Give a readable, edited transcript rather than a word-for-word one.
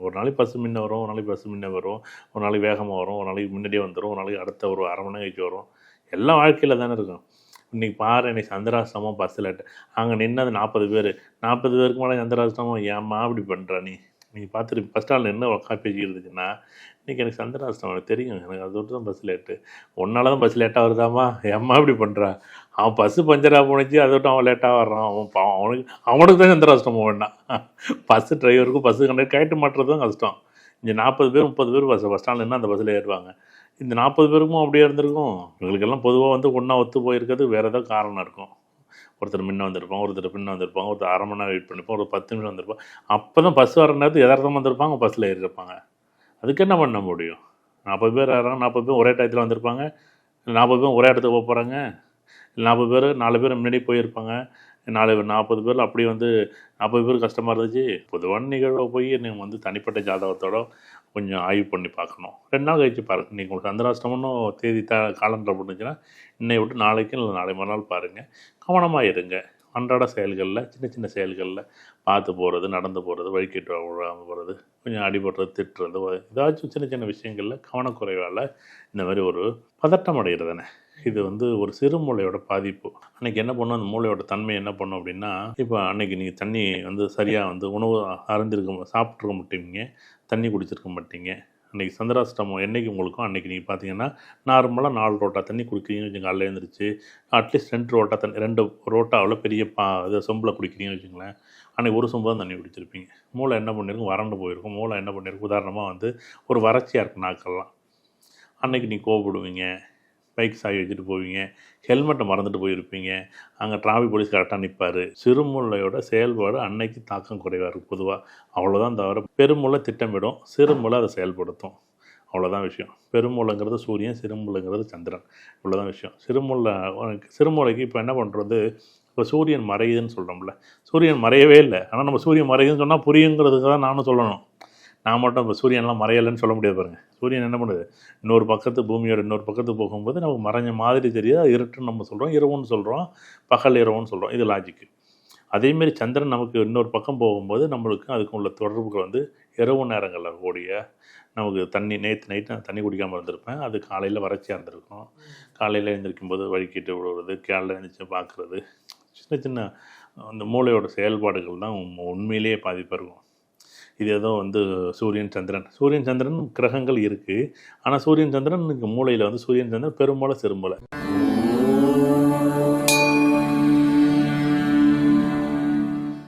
ஒரு நாளைக்கு பஸ்ஸு முன்ன வரும், ஒரு நாளைக்கு பஸ்ஸு முன்ன வரும், ஒரு நாளைக்கு வேகமாக வரும், ஒரு நாளைக்கு முன்னாடியே வந்துடும், ஒரு நாளைக்கு அடுத்த ஒரு 1/2 மணி நேரம் கழிச்சு வரும். எல்லாம் வாழ்க்கையில் தானே இருக்கும். இன்றைக்கி பாரு, இன்றைக்கி சந்திராஷ்டமம் பஸ்ஸில் அங்கே நின்னது 40 பேர், 40 பேருக்கு மேலே சந்திராஷ்டமம். ஏம்மா அப்படி பண்ணுற நீ? நீ பார்த்துட்டு ஃபஸ்ட் ஸ்டாண்டில் என்ன காப்பி இருந்துச்சுன்னா, இன்றைக்கி எனக்கு சந்திராஷ்டமம் எனக்கு தெரியும், எனக்கு அது தான் பஸ் லேட்டு, ஒன்னால தான் பஸ் லேட்டாக வருதாம்மா, ஏம்மா இப்படி பண்ணுறா? அவன் பஸ்ஸு பஞ்சராக போணுச்சு, அதை விட்டு அவன் லேட்டாக வர்றான், அவன் பாவம், அவனுக்கு தான் சந்திராஷ்டமம் வேண்டாம். பஸ்ஸு டிரைவருக்கும் பஸ்ஸு கண்டக்டர் கயிட்டு மாட்டுறது தான் கஷ்டம். இங்கே 40 பேர் 30 பேர் பஸ் ஸ்டாண்டில் என்ன அந்த பஸ்ஸில் ஏறுவாங்க. இந்த 40 பேருக்கும் அப்படியே இருந்திருக்கும். இவங்களுக்கெல்லாம் பொதுவாக வந்து ஒன்றா ஒத்து போயிருக்கிறது வேறு ஏதோ காரணம் இருக்கும். ஒருத்தர் முன்ன வந்திருப்பாங்க, ஒருத்தர் பின்ன வந்திருப்பாங்க, ஒருத்தர் 1/2 மணி நேரம் வெயிட் பண்ணிப்போம், ஒரு 10 நிமிஷம் வந்திருப்பாங்க. அப்போ தான் பஸ் வர நேரத்துக்கு எதார்த்தமாக வந்திருப்பாங்க, பஸ்ஸில் ஏறியிருப்பாங்க. அதுக்கு என்ன பண்ண முடியும்? 40 பேர் ஏறாங்க, 40 பேர் ஒரே டயத்தில் வந்திருப்பாங்க, 40 பேர் ஒரே இடத்துக்கு போக போகிறாங்க, 40 பேர் 4 பேர் முன்னாடி போயிருப்பாங்க, 40 பேர் அப்படி வந்து 40 பேர் கஷ்டமாக இருந்துச்சு. பொதுவான நிகழ்வை போய் நீங்கள் வந்து தனிப்பட்ட ஜாதகத்தோட கொஞ்சம் ஆய்வு பண்ணி பார்க்கணும். 2 நாள் கழிச்சு பாருங்கள். நீங்கள் உங்களுக்கு சந்திராஷ்டமம்னு தேதி காலண்டர் போட்டுச்சுன்னா இன்னை விட்டு நாளைக்கு இல்லை நாளை மறுநாள் பாருங்கள். கவனமாக இருங்க. அன்றாட செயல்களில் சின்ன சின்ன செயல்களில் பார்த்து போகிறது, நடந்து போகிறது, வழிகிட்டு விழாமல் போகிறது, கொஞ்சம் அடிபடுறது, திட்டுறது, ஏதாச்சும் சின்ன சின்ன விஷயங்களில் கவனக்குறைவால் இந்த மாதிரி ஒரு பதட்டம் அடைகிறதானே. இது வந்து ஒரு சிறு மூளையோட பாதிப்பு. அன்றைக்கி என்ன பண்ணும், அந்த மூளையோட தன்மை என்ன பண்ணும் அப்படின்னா, இப்போ அன்றைக்கி நீங்கள் தண்ணி வந்து சரியாக வந்து உணவு சாப்பிட்ருக்க மாட்டீங்க, தண்ணி குடிச்சிருக்க மாட்டீங்க. அன்றைக்கி சந்திராஷ்டமம் என்றைக்கு உங்களுக்கும் அன்றைக்கி நீங்கள் பார்த்தீங்கன்னா நார்மலாக 4 ரோட்டா தண்ணி குடிக்கிறீங்கன்னு வச்சுங்க, காலையில் எழுந்திரிச்சு அட்லீஸ்ட் 2 ரோட்டா தண்ணி, 2 ரோட்டாவில் பெரிய இது சொம்பில் குடிக்கிறீங்கன்னு வச்சுங்களேன், அன்றைக்கி ஒரு சொம்பு தான் தண்ணி குடிச்சிருப்பீங்க. மூளை என்ன பண்ணியிருக்கும், வறண்டு போயிருக்கும். மூளை என்ன பண்ணியிருக்கும், உதாரணமாக வந்து ஒரு வறட்சியாக இருக்கும் நாக்கெல்லாம். அன்றைக்கி நீங்கள் கோவப்படுவீங்க, பைக் சாவி வச்சுட்டு போவீங்க, ஹெல்மெட்டை மறந்துட்டு போயிருப்பீங்க, அங்கே டிராஃபிக் போலீஸ் கரெக்டாக நிற்பார். சிறுமூளையோட செயல்பாடு அன்னைக்கு தாக்கம் குறைவாக இருக்கும் பொதுவாக. அவ்வளோதான் தவிர பெருமூளை திட்டமிடும், சிறுமூளை அதை செயல்படுத்தும். அவ்வளோதான் விஷயம். பெருமூளைங்கிறது சூரியன், சிறுமூளைங்கிறது சந்திரன். இவ்வளோதான் விஷயம். சிறுமூளைக்கு இப்போ என்ன பண்ணுறது, இப்போ சூரியன் மறையுதுன்னு சொல்கிறோம்ல, சூரியன் மறையவே இல்லை. ஆனால் நம்ம சூரியன் மறையுதுன்னு சொன்னால் புரியுங்கிறதுக்கு தான் நானும் சொல்லணும். நான் மட்டும் இப்போ சூரியன்லாம் மறையலைன்னு சொல்ல முடியாது பாருங்கள். சூரியன் என்ன பண்ணுது, இன்னொரு பக்கத்து பூமியோட இன்னொரு பக்கத்துக்கு போகும்போது நமக்கு மறைஞ்ச மாதிரி தெரியுது. அது இருட்டுன்னு நம்ம சொல்கிறோம், இரவுன்னு சொல்கிறோம், பகல் இரவுன்னு சொல்கிறோம். இது லாஜிக்கு. அதேமாரி சந்திரன் நமக்கு இன்னொரு பக்கம் போகும்போது நம்மளுக்கு அதுக்கு உள்ள தொடர்புகள் வந்து இரவு நேரங்களில் கூடிய நமக்கு நேற்று நைட்டு நான் தண்ணி குடிக்காமல் இருந்திருப்பேன், அது காலையில் வறட்சியாக இருந்திருக்கும். காலையில் எழுந்திரிக்கும் போது வழிக்கிட்டு விடுவது, காலையில் எழுந்திரிச்சு பார்க்குறது, சின்ன சின்ன அந்த மூளையோட செயல்பாடுகள் தான் உண்மையிலேயே பாதிப்பாக இருக்கும். இது ஏதோ வந்து சூரியன் சந்திரன் கிரகங்கள் இருக்குது. ஆனால் சூரியன் சந்திரன் மூளையில் வந்து சூரியன் சந்திரன் பெருமூளை சிறுமூளை.